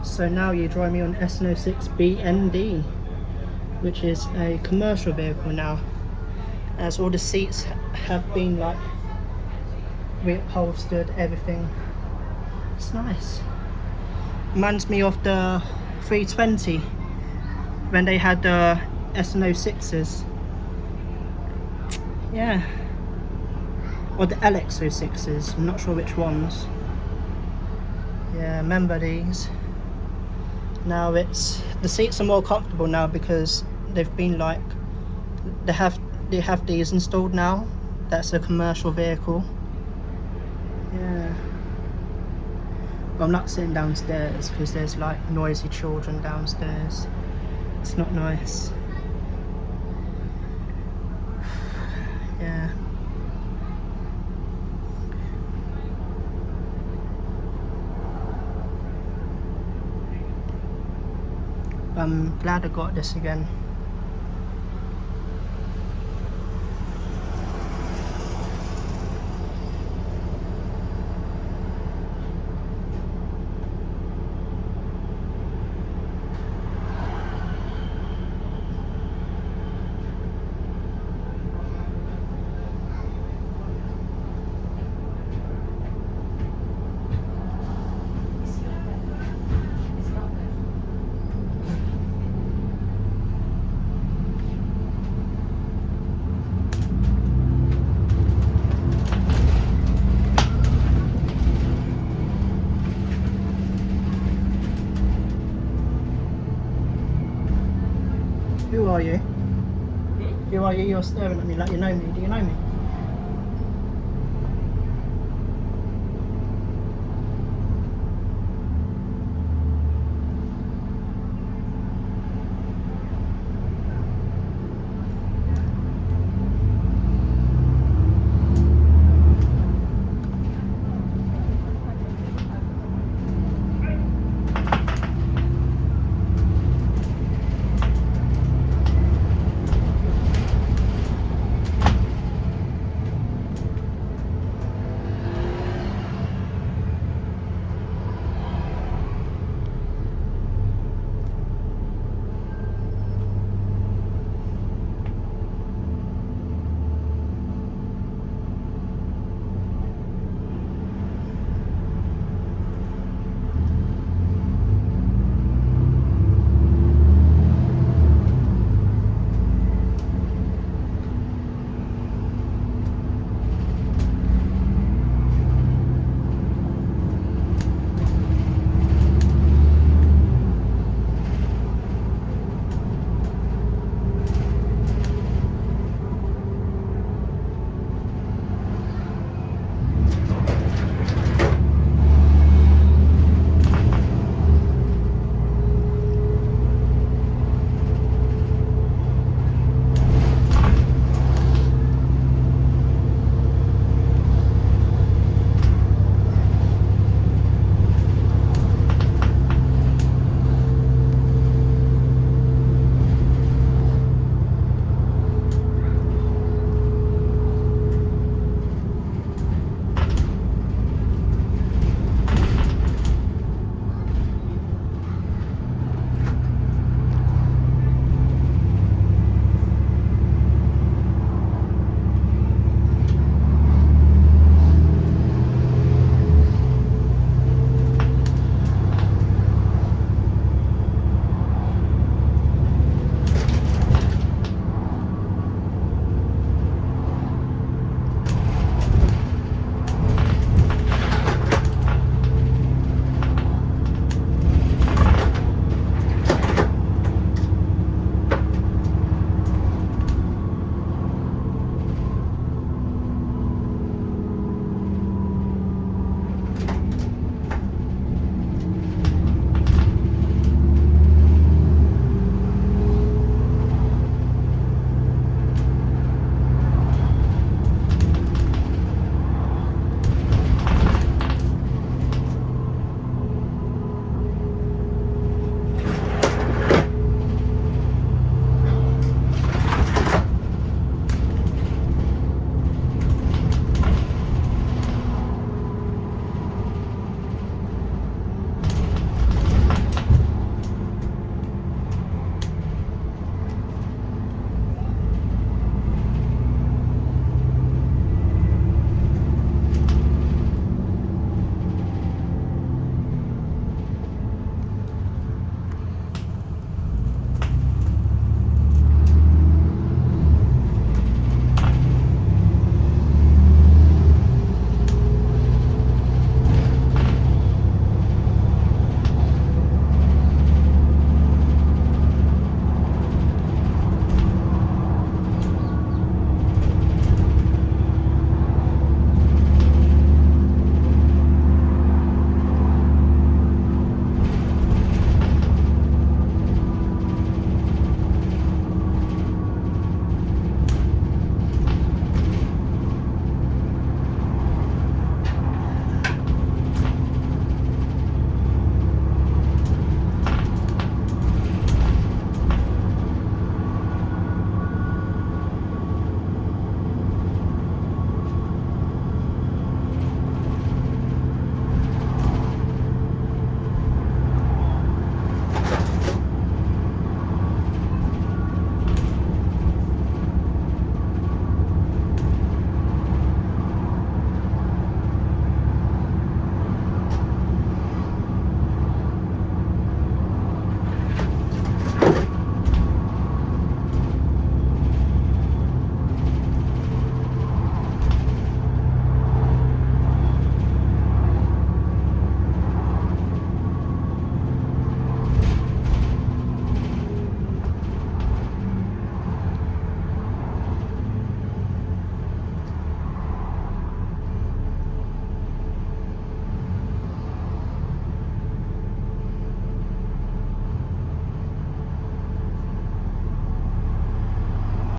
So now you drive me on SN06 BND, which is a commercial vehicle now, as all the seats have been like reupholstered, everything. It's nice. Reminds me of the 320 when they had the SN06s. Yeah. Or the LX06s, I'm not sure which ones. Yeah, remember these. Now the seats are more comfortable now because they've been like, they have these installed now. That's a commercial vehicle. Yeah. But I'm not sitting downstairs because there's like noisy children downstairs. It's not nice. Yeah. I'm glad I got this again. Who are you? Who are you? You're staring at me like you know me. Do you know me?